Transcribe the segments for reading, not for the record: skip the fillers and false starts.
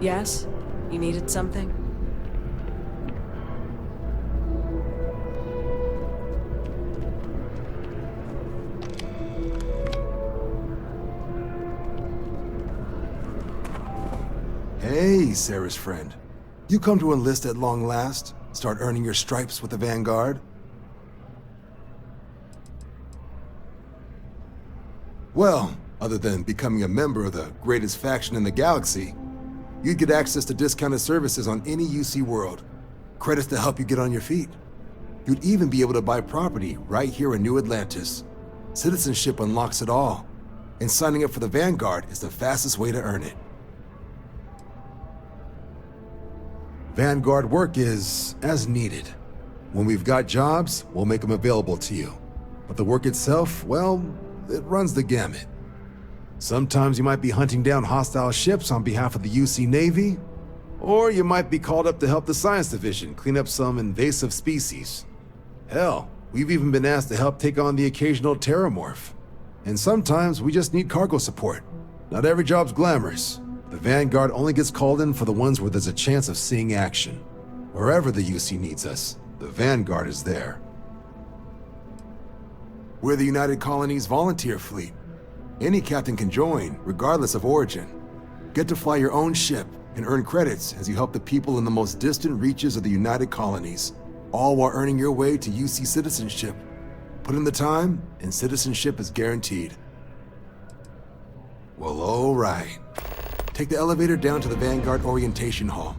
Yes? You needed something? Hey, Sarah's friend. You come to enlist at long last? Start earning your stripes with the Vanguard? Well, other than becoming a member of the greatest faction in the galaxy, you'd get access to discounted services on any UC world, credits to help you get on your feet. You'd even be able to buy property right here in New Atlantis. Citizenship unlocks it all, and signing up for the Vanguard is the fastest way to earn it. Vanguard work is as needed. When we've got jobs, we'll make them available to you. But the work itself, well, it runs the gamut. Sometimes you might be hunting down hostile ships on behalf of the UC Navy, or you might be called up to help the Science Division clean up some invasive species. Hell, we've even been asked to help take on the occasional terramorph. And sometimes we just need cargo support. Not every job's glamorous. The Vanguard only gets called in for the ones where there's a chance of seeing action. Wherever the UC needs us, the Vanguard is there. We're the United Colonies Volunteer Fleet. Any captain can join, regardless of origin. Get to fly your own ship and earn credits as you help the people in the most distant reaches of the United Colonies, all while earning your way to UC citizenship. Put in the time, and citizenship is guaranteed. Well, all right. Take the elevator down to the Vanguard Orientation Hall.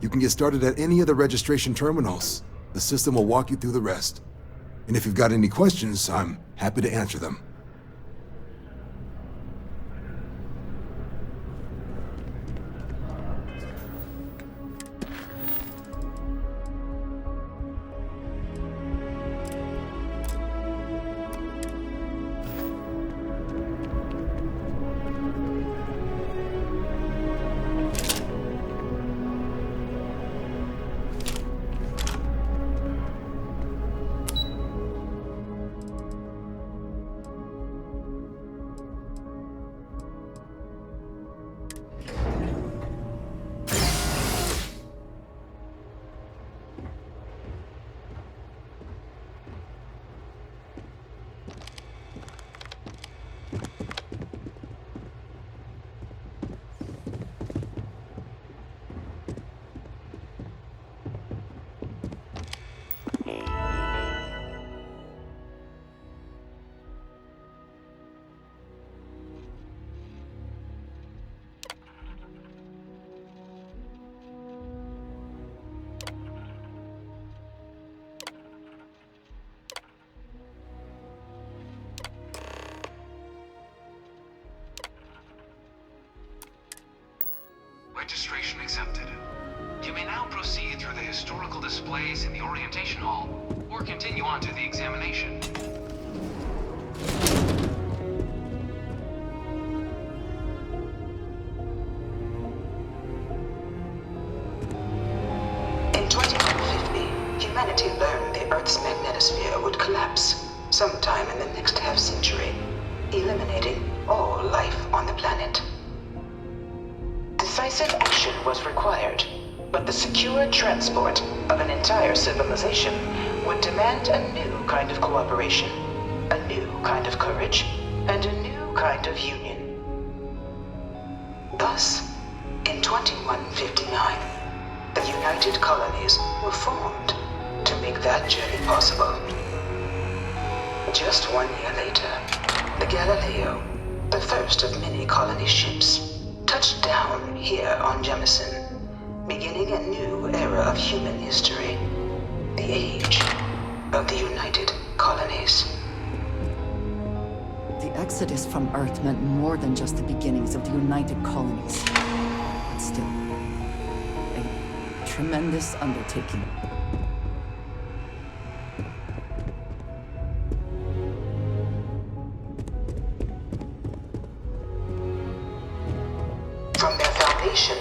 You can get started at any of the registration terminals. The system will walk you through the rest. And if you've got any questions, I'm happy to answer them. Registration accepted. You may now proceed through the historical displays in the orientation hall, or continue on to the examination. In 2150, humanity learned the Earth's magnetosphere would collapse sometime in the next half-century, eliminating all life on the planet. Decisive action was required, but the secure transport of an entire civilization would demand a new kind of cooperation, a new kind of courage, and a new kind of union. Thus, in 2159, the United Colonies were formed to make that journey possible. Just 1 year later, the Galileo, the first of many colony ships, touched down here on Jemison, beginning a new era of human history, the age of the United Colonies. The exodus from Earth meant more than just the beginnings of the United Colonies, but still, a tremendous undertaking. From their foundation,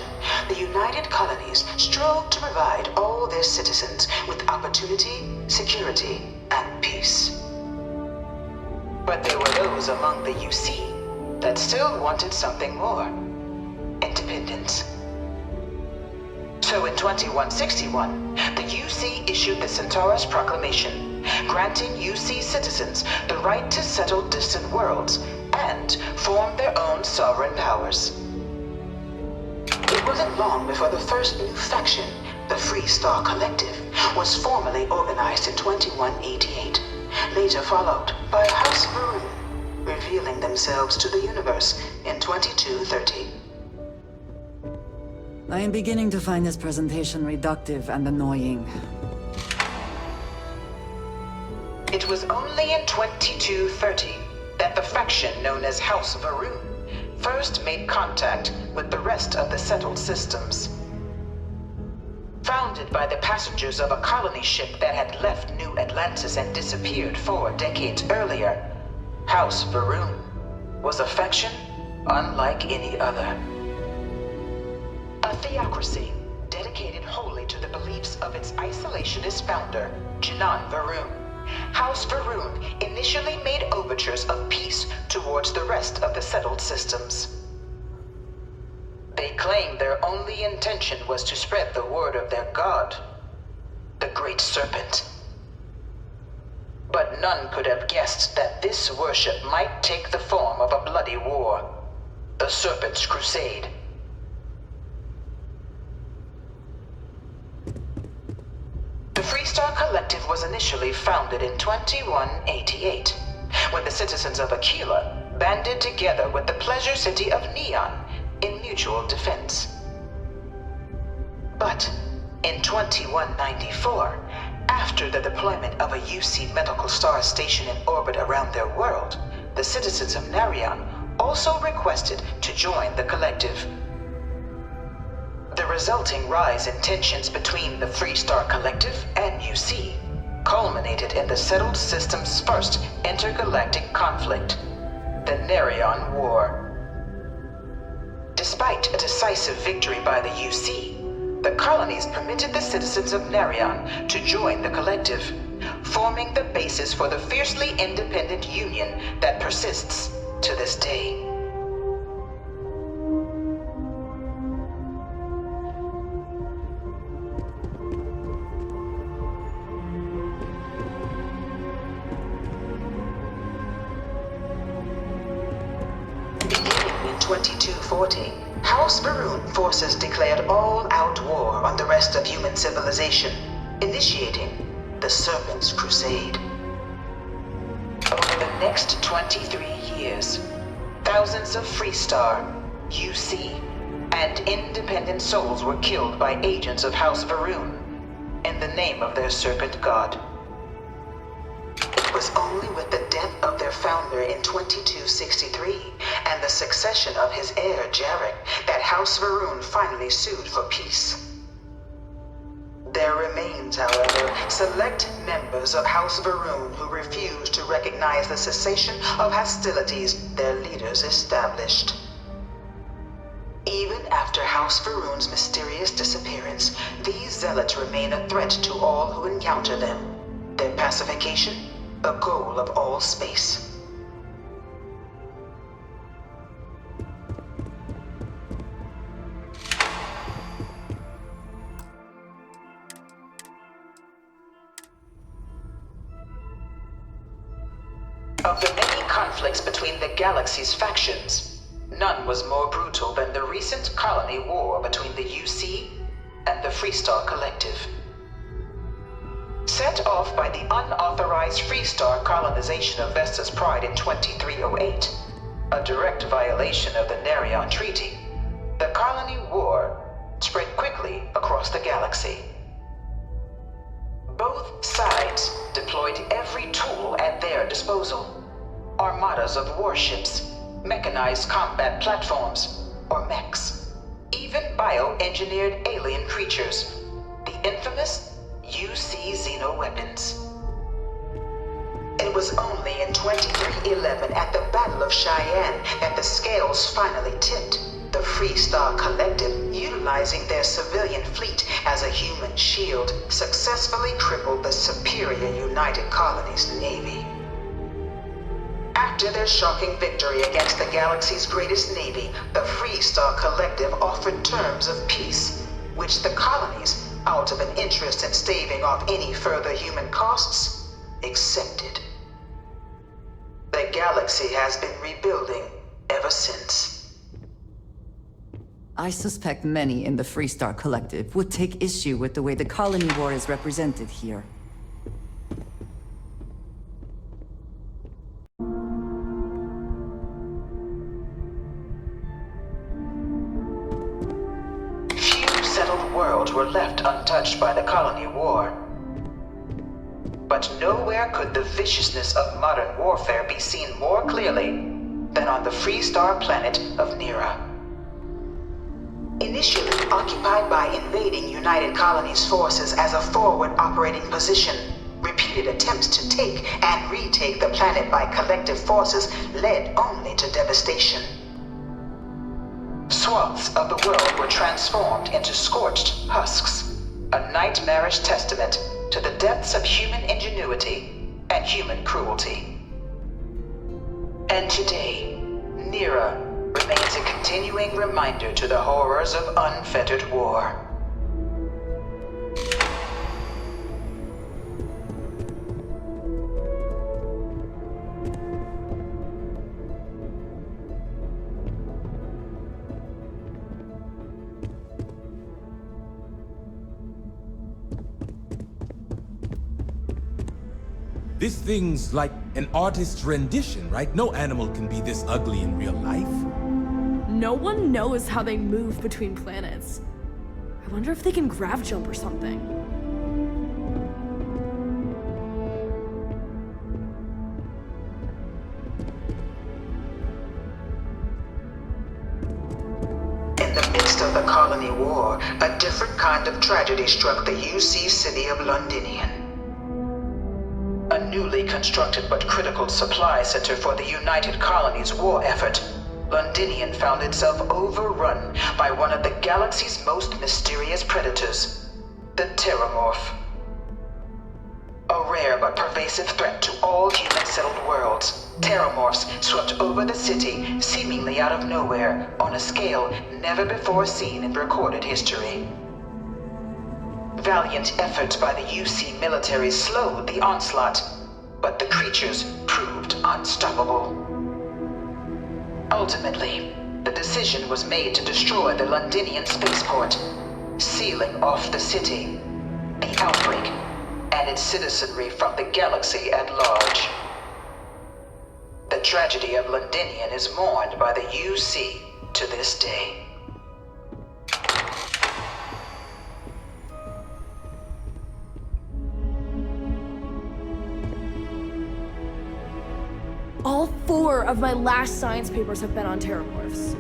the United Colonies strove to provide all their citizens with opportunity, security, and peace. But there were those among the UC that still wanted something more. Independence, So in 2161, the UC issued the Centaurus Proclamation, granting UC citizens the right to settle distant worlds and form their own sovereign powers. It wasn't long before the first new faction, the Free Star Collective, was formally organized in 2188, later followed by House Varun, revealing themselves to the universe in 2230. I am beginning to find this presentation reductive and annoying. It was only in 2230 that the faction known as House Varun first made contact with the rest of the settled systems. Founded by the passengers of a colony ship that had left New Atlantis and disappeared 4 decades earlier, House Varun was a faction unlike any other. A theocracy dedicated wholly to the beliefs of its isolationist founder, Janan Varun. House Varun initially made overtures of peace towards the rest of the settled systems. They claimed their only intention was to spread the word of their god, the Great Serpent. But none could have guessed that this worship might take the form of a bloody war, the Serpent's Crusade. The Freestar Collective was initially founded in 2188, when the citizens of Aquila banded together with the pleasure city of Neon in mutual defense. But in 2194, after the deployment of a UC medical star station in orbit around their world, the citizens of Narion also requested to join the collective. The resulting rise in tensions between the Freestar Collective and UC culminated in the settled system's first intergalactic conflict, the Narion War. Despite a decisive victory by the UC, the colonies permitted the citizens of Narion to join the collective, forming the basis for the fiercely independent union that persists to this day. Beginning in 2240, House Varun forces declared all-out war on the rest of human civilization, initiating the Serpent's Crusade. Over the next 23 years, thousands of Freestar, UC, and independent souls were killed by agents of House Varun in the name of their serpent god. It was only with the death of their founder in 2263 and the succession of his heir, Jarek, that House Varun finally sued for peace. There remains, however, select members of House Varun who refuse to recognize the cessation of hostilities their leaders established. Even after House Varun's mysterious disappearance, these zealots remain a threat to all who encounter them. Their pacification, a goal of all space. Of the many conflicts between the galaxy's factions, none was more brutal than the recent colony war between the UC and the Freestar Collective. Set off by the unauthorized Freestar colonization of Vesta's Pride in 2308, a direct violation of the Narion Treaty, the colony war spread quickly across the galaxy. Both sides deployed every tool at their disposal. Armadas of warships, mechanized combat platforms, or mechs, even bioengineered alien creatures, the infamous UC xeno-weapons. It was only in 2311 at the Battle of Cheyenne that the scales finally tipped, the Freestar Collective, utilizing their civilian fleet as a human shield, successfully crippled the superior United Colonies Navy. After their shocking victory against the galaxy's greatest navy, the Freestar Collective offered terms of peace, which the colonies, out of an interest in staving off any further human costs, accepted. The galaxy has been rebuilding ever since. I suspect many in the Freestar Collective would take issue with the way the colony war is represented here. Few settled worlds were left untouched by the colony war. But nowhere could the viciousness of modern warfare be seen more clearly than on the Freestar planet of Nira. Initially occupied by invading United Colonies forces as a forward operating position, repeated attempts to take and retake the planet by collective forces led only to devastation. Swaths of the world were transformed into scorched husks, a nightmarish testament to the depths of human ingenuity and human cruelty. And today, Nira remains a continuing reminder to the horrors of unfettered war. This thing's like an artist's rendition, right? No animal can be this ugly in real life. No one knows how they move between planets. I wonder if they can grav jump or something. In the midst of the colony war, a different kind of tragedy struck the UC city of Londinian. A newly constructed but critical supply center for the United Colonies' war effort, Londinian found itself overrun by one of the galaxy's most mysterious predators, the Terramorph. A rare but pervasive threat to all human-settled worlds, Terramorphs swept over the city seemingly out of nowhere on a scale never before seen in recorded history. Valiant efforts by the UC military slowed the onslaught, but the creatures proved unstoppable. Ultimately, the decision was made to destroy the Londinian spaceport, sealing off the city, the outbreak, and its citizenry from the galaxy at large. The tragedy of Londinian is mourned by the UC to this day. All 4 of my last science papers have been on terramorphs.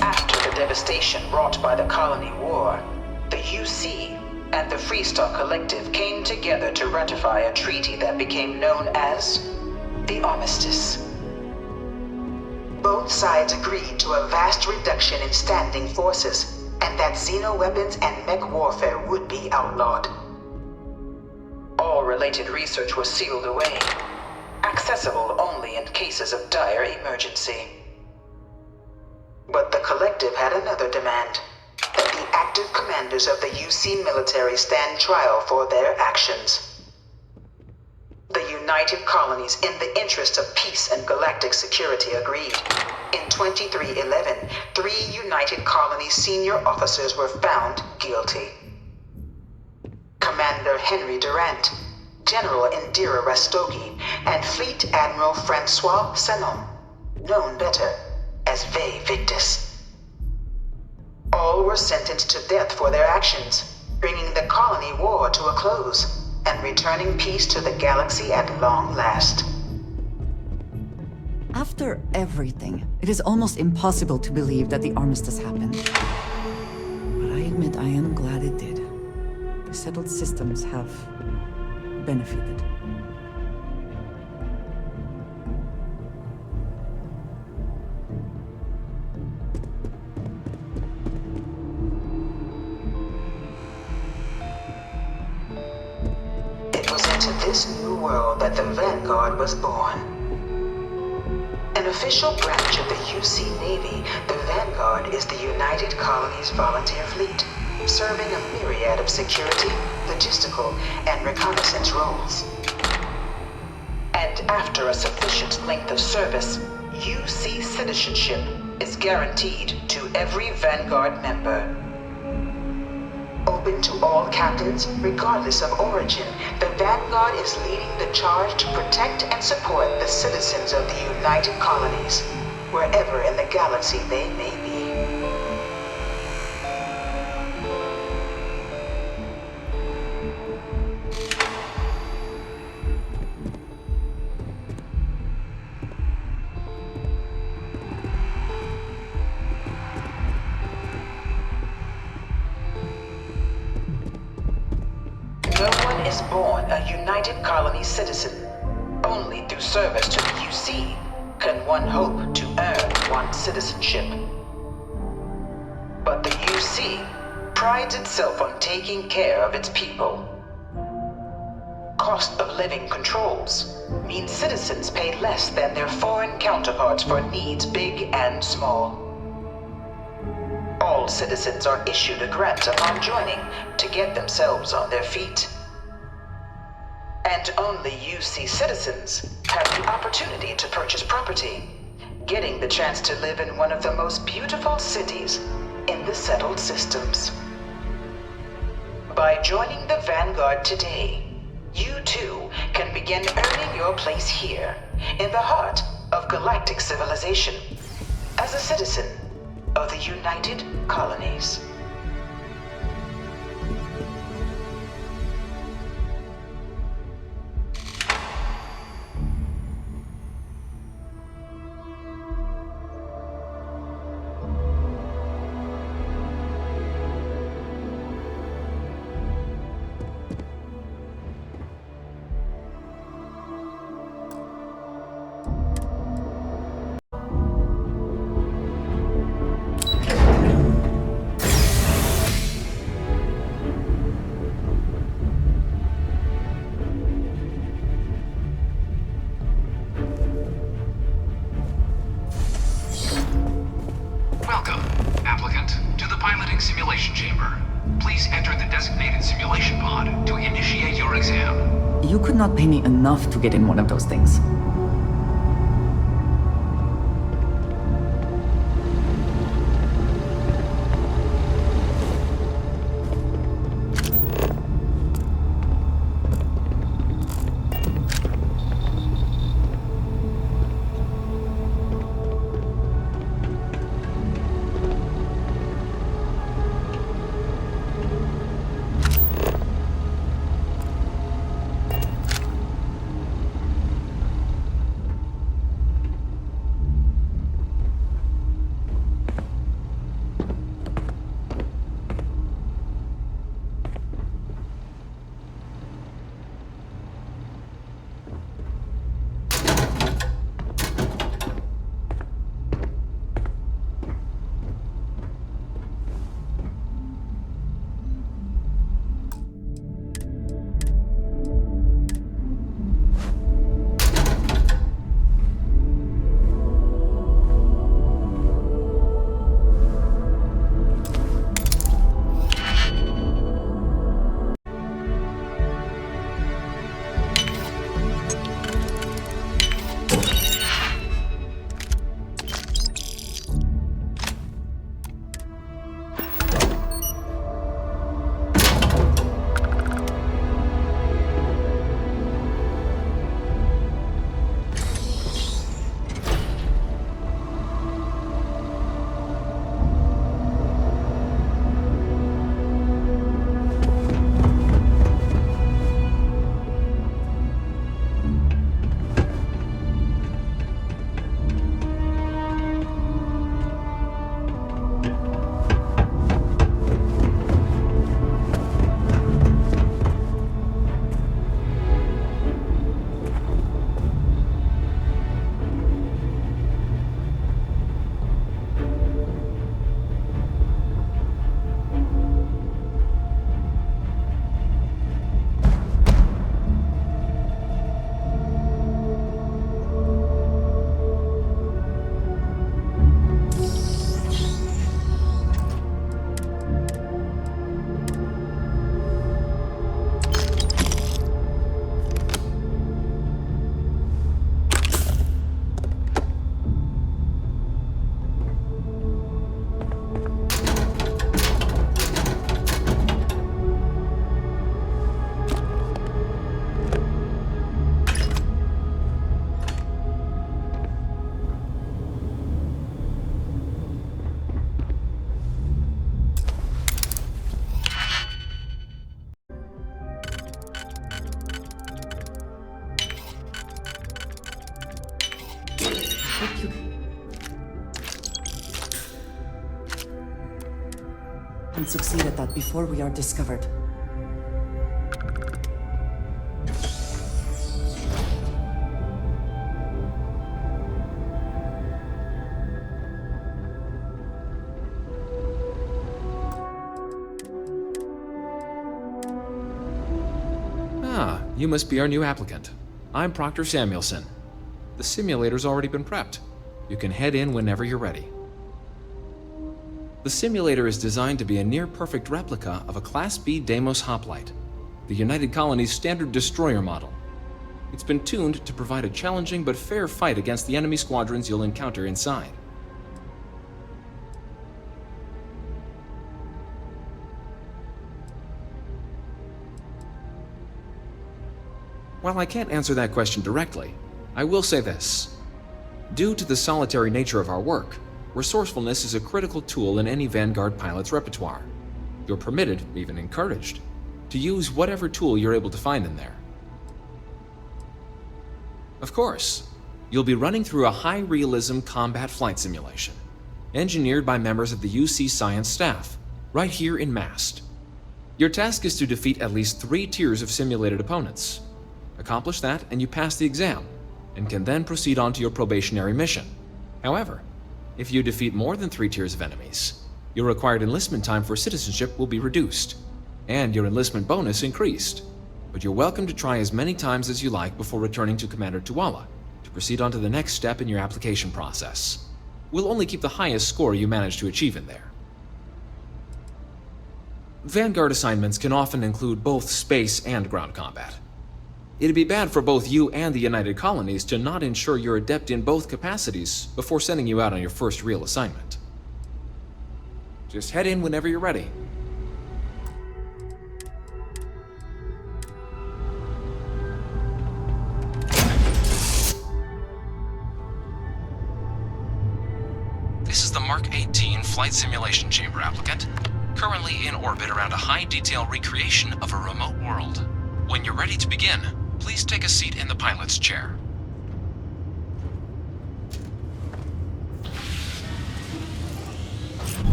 After the devastation wrought by the colony war, the UC and the Freestar Collective came together to ratify a treaty that became known as the Armistice. Both sides agreed to a vast reduction in standing forces, and that xeno-weapons and mech warfare would be outlawed. All related research was sealed away, accessible only in cases of dire emergency. But the Collective had another demand, that the active commanders of the UC military stand trial for their actions. The United Colonies, in the interest of peace and galactic security, agreed. In 2311, 3 United Colonies senior officers were found guilty. Commander Henry Durant, General Indira Rastogi, and Fleet Admiral Francois Sanon, known better as Ve Victus. All were sentenced to death for their actions, bringing the colony war to a close and returning peace to the galaxy at long last. After everything, it is almost impossible to believe that the armistice happened. But I admit I am glad it did. The settled systems have benefited. It was into this new world that the Vanguard was born. An official branch of the UC Navy, the Vanguard is the United Colonies Volunteer Fleet, serving a myriad of security, logistical, and reconnaissance roles. And after a sufficient length of service, UC citizenship is guaranteed to every Vanguard member. Open to all captains, regardless of origin, the Vanguard is leading the charge to protect and support the citizens of the United Colonies, wherever in the galaxy they may be. No one is born a United Colony citizen. Only through service to the UC can one hope to earn one's citizenship. But the UC prides itself on taking care of its people. Cost of living controls mean citizens pay less than their foreign counterparts for needs big and small. All citizens are issued a grant upon joining to get themselves on their feet. And only UC citizens have the opportunity to purchase property, getting the chance to live in one of the most beautiful cities in the settled systems. By joining the Vanguard today, you too can begin earning your place here, in the heart of galactic civilization, as a citizen of the United Colonies. Welcome, applicant, to the piloting simulation chamber. Please enter the designated simulation pod to initiate your exam. You could not pay me enough to get in one of those things. hope you can succeed at that before we are discovered. Ah, you must be our new applicant. I'm Proctor Samuelson. The simulator's already been prepped. You can head in whenever you're ready. The simulator is designed to be a near-perfect replica of a Class B Deimos hoplite, the United Colony's standard destroyer model. It's been tuned to provide a challenging but fair fight against the enemy squadrons you'll encounter inside. While I can't answer that question directly, I will say this. Due to the solitary nature of our work, resourcefulness is a critical tool in any Vanguard pilot's repertoire. You're permitted, even encouraged, to use whatever tool you're able to find in there. Of course, you'll be running through a high-realism combat flight simulation, engineered by members of the UC Science staff, right here in Mast. Your task is to defeat at least 3 tiers of simulated opponents. Accomplish that and you pass the exam, and can then proceed on to your probationary mission. However, if you defeat more than 3 tiers of enemies, your required enlistment time for citizenship will be reduced, and your enlistment bonus increased. But you're welcome to try as many times as you like before returning to Commander Tuala to proceed on to the next step in your application process. We'll only keep the highest score you manage to achieve in there. Vanguard assignments can often include both space and ground combat. It'd be bad for both you and the United Colonies to not ensure you're adept in both capacities before sending you out on your first real assignment. Just head in whenever you're ready. This is the Mark 18 Flight Simulation Chamber applicant, currently in orbit around a high-detail recreation of a remote world. When you're ready to begin, please take a seat in the pilot's chair.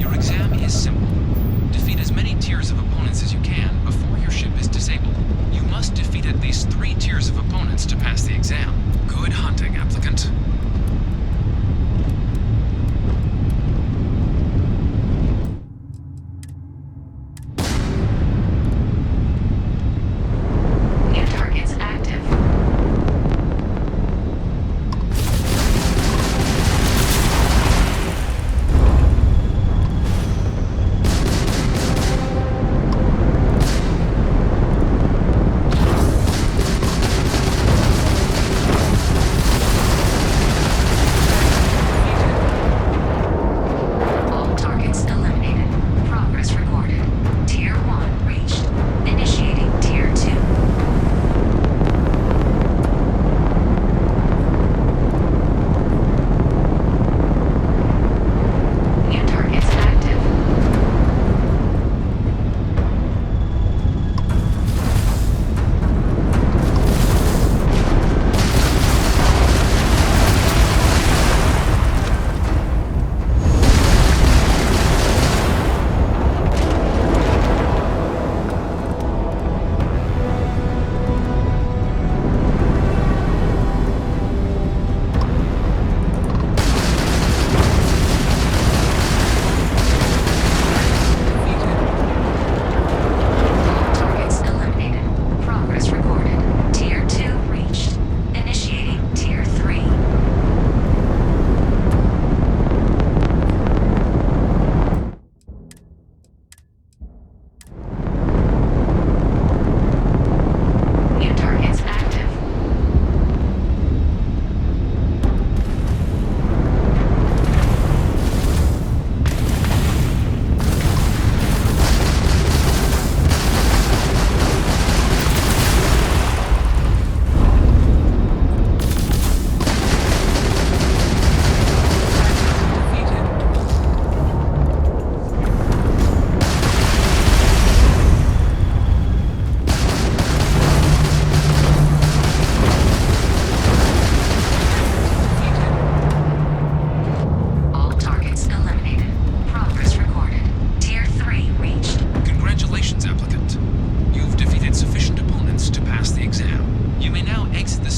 Your exam is simple. Defeat as many tiers of opponents as you can before your ship is disabled. You must defeat at least 3 tiers of opponents to pass the exam. Good hunting, applicant.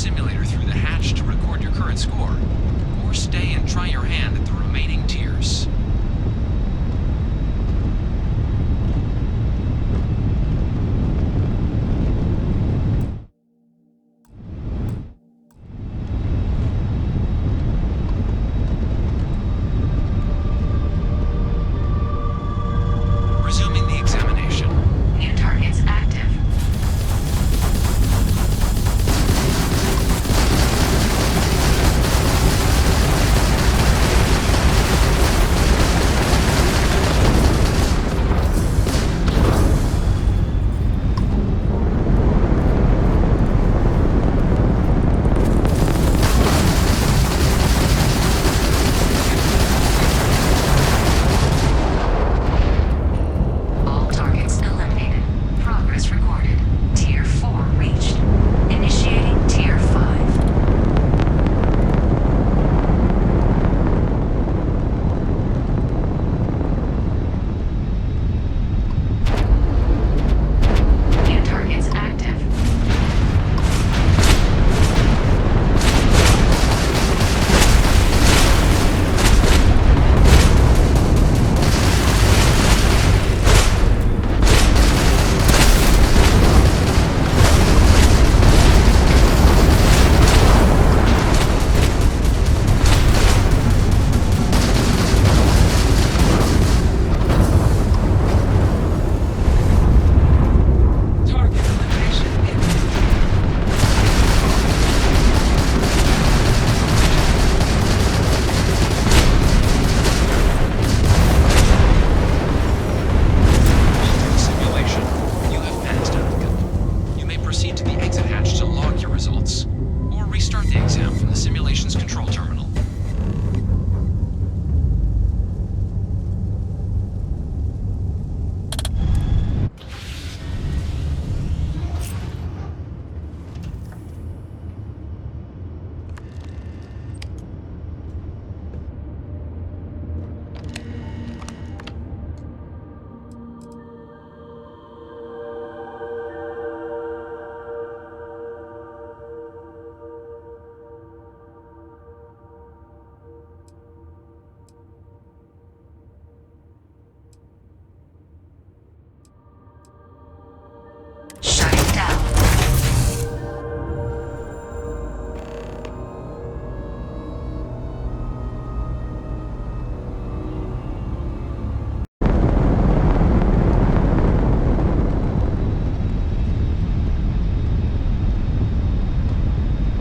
simulator through the hatch to record your current score, or stay and try your hand at the remaining tiers. Resuming the examination. New targets active. All targets eliminated. Progress recorded. Tier 4 reached. Initiating Tier 5. New targets active. Target elimination imminent. Simulation. You have passed, applicant. You may proceed to the exit hatch to log your results, or restart the exam from the simulation's control terminal. Shutting down.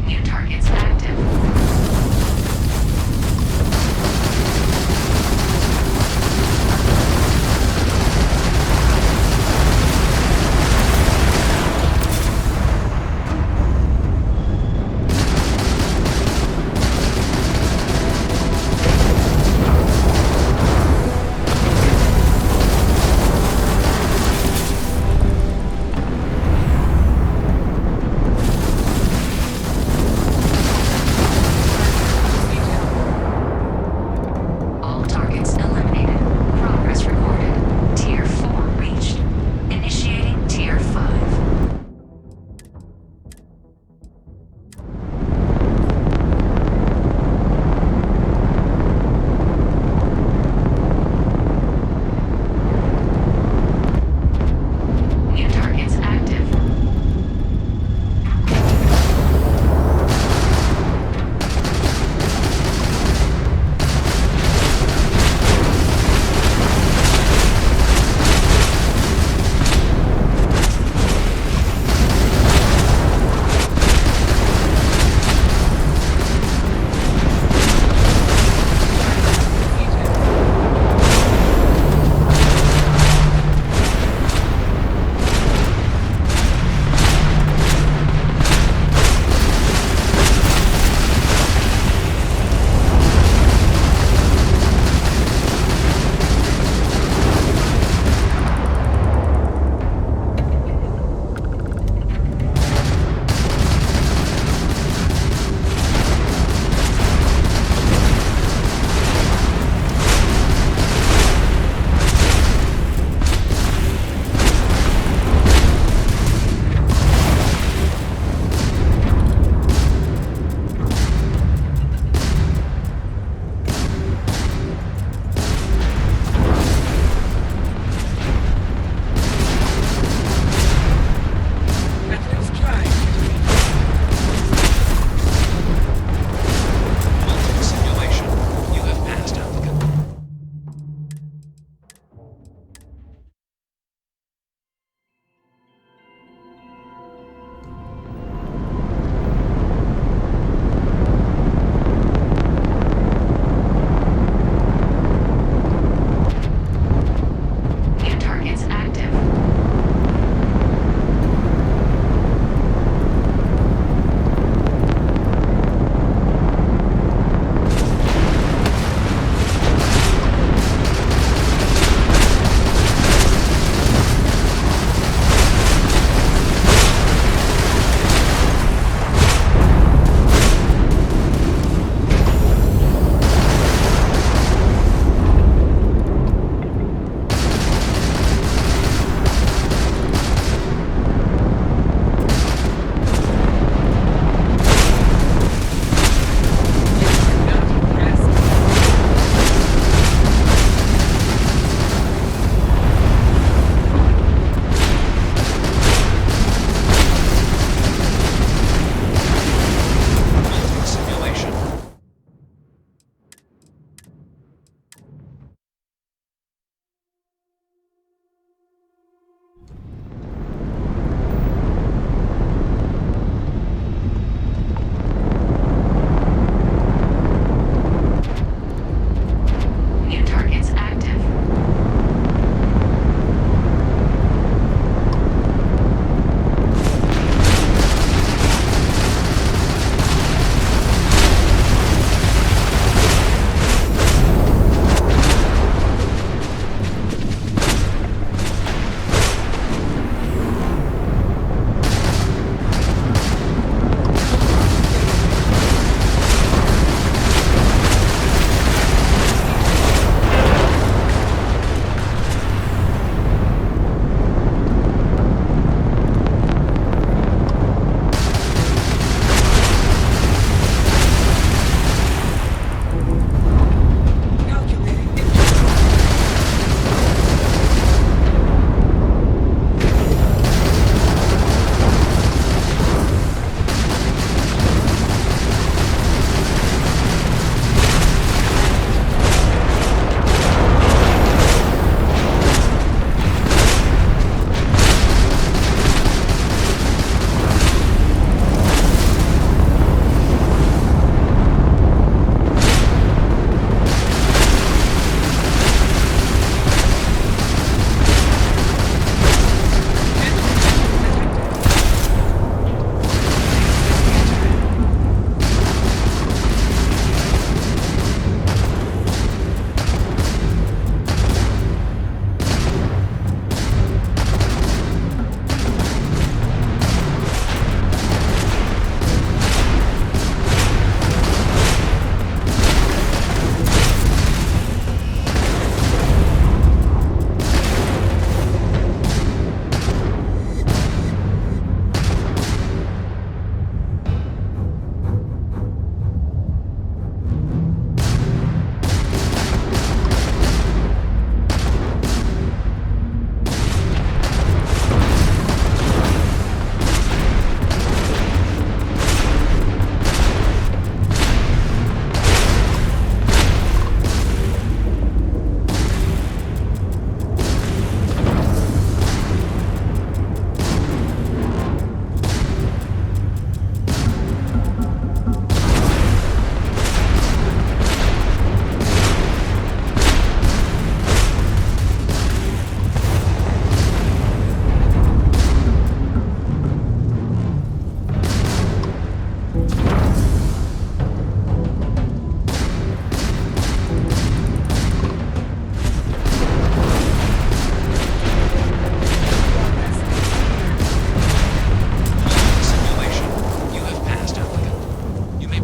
New targets active.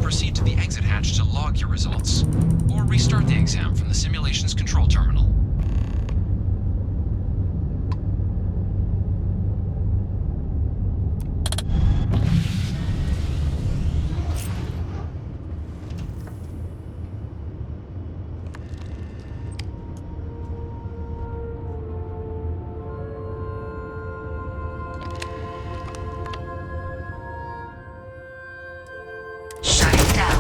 proceed to the exit hatch to log your results, or restart the exam from the simulation's control terminal. Shutting down.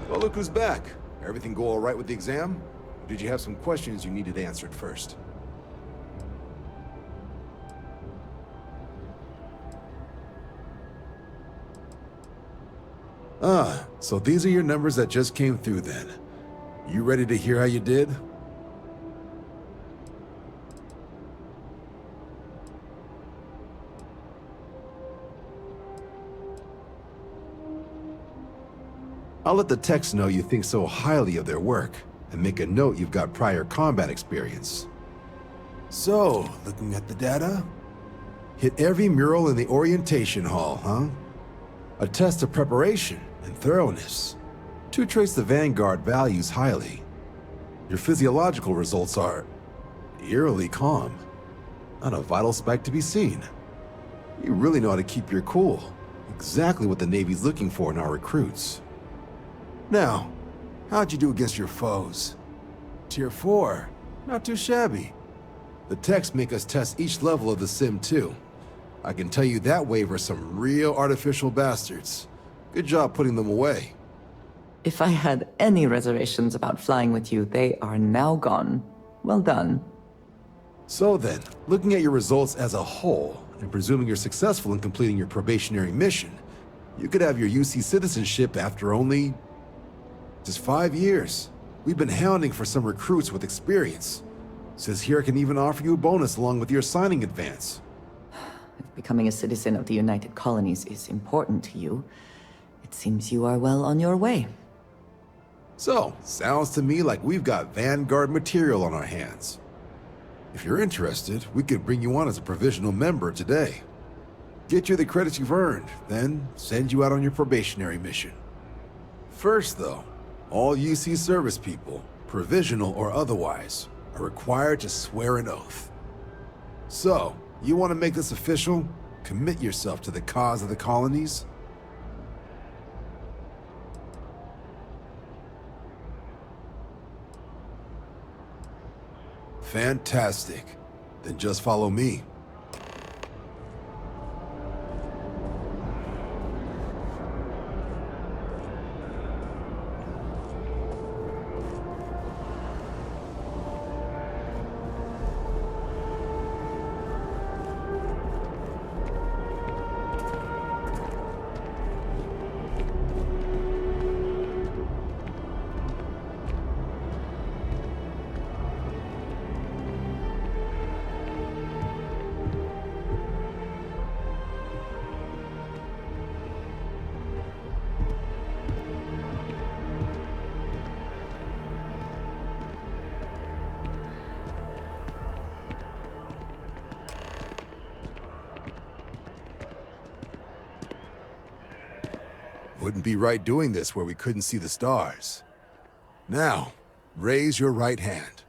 Well, look who's back. Everything go all right with the exam? Or did you have some questions you needed answered first? So these are your numbers that just came through then. You ready to hear how you did? I'll let the techs know you think so highly of their work, and make a note you've got prior combat experience. So, looking at the data? Hit every mural in the orientation hall, huh? A test of preparation and thoroughness. Two traits the Vanguard values highly. Your physiological results are eerily calm. Not a vital spike to be seen. You really know how to keep your cool. Exactly what the Navy's looking for in our recruits. Now, how'd you do against your foes? Tier 4, not too shabby. The techs make us test each level of the sim too. I can tell you that wave are some real artificial bastards. Good job putting them away. If I had any reservations about flying with you, they are now gone. Well done. So then, looking at your results as a whole, and presuming you're successful in completing your probationary mission, you could have your UC citizenship after only just 5 years. We've been hounding for some recruits with experience. Says here I can even offer you a bonus along with your signing advance. If becoming a citizen of the United Colonies is important to you, it seems you are well on your way. So, sounds to me like we've got Vanguard material on our hands. If you're interested, we could bring you on as a provisional member today. Get you the credits you've earned, then send you out on your probationary mission. First though, all UC service people, provisional or otherwise, are required to swear an oath. So, you want to make this official? Commit yourself to the cause of the colonies? Fantastic. Then just follow me. Wouldn't be right doing this where we couldn't see the stars. Now, raise your right hand.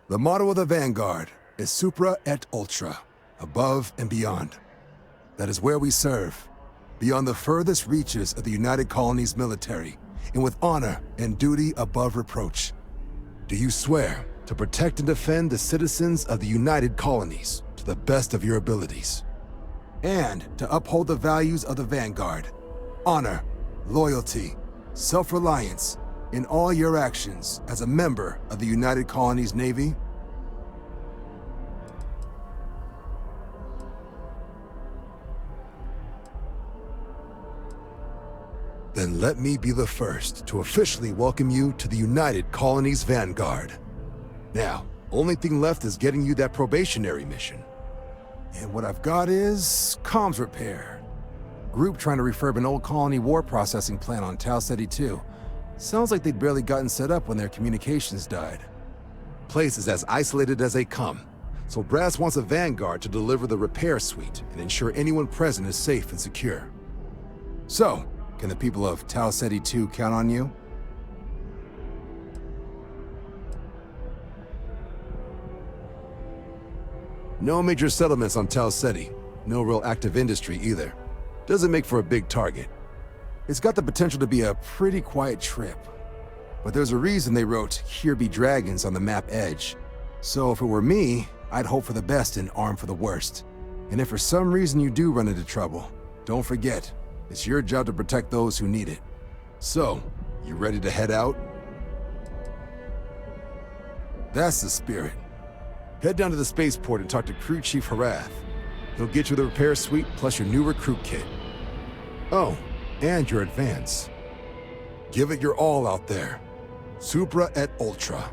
The motto of the Vanguard is Supra et Ultra, above and beyond. That is where we serve, beyond the furthest reaches of the United Colonies military, and with honor and duty above reproach. Do you swear to protect and defend the citizens of the United Colonies to the best of your abilities, and to uphold the values of the Vanguard? Honor, loyalty, self-reliance in all your actions as a member of the United Colonies Navy? Then let me be the first to officially welcome you to the United Colonies Vanguard. Now, only thing left is getting you that probationary mission. And what I've got is comms repair. Group trying to refurb an old colony war processing plant on Tau Ceti 2. Sounds like they'd barely gotten set up when their communications died. Place is as isolated as they come, so Brass wants a Vanguard to deliver the repair suite and ensure anyone present is safe and secure. So, can the people of Tau Ceti 2 count on you? No major settlements on Tau Ceti. No real active industry either. Doesn't make for a big target. It's got the potential to be a pretty quiet trip. But there's a reason they wrote, "Here be dragons" on the map edge. So if it were me, I'd hope for the best and arm for the worst. And if for some reason you do run into trouble, don't forget, it's your job to protect those who need it. So, you ready to head out? That's the spirit. Head down to the spaceport and talk to Crew Chief Harath. He'll get you the repair suite plus your new recruit kit. Oh, and your advance. Give it your all out there. Supra et Ultra.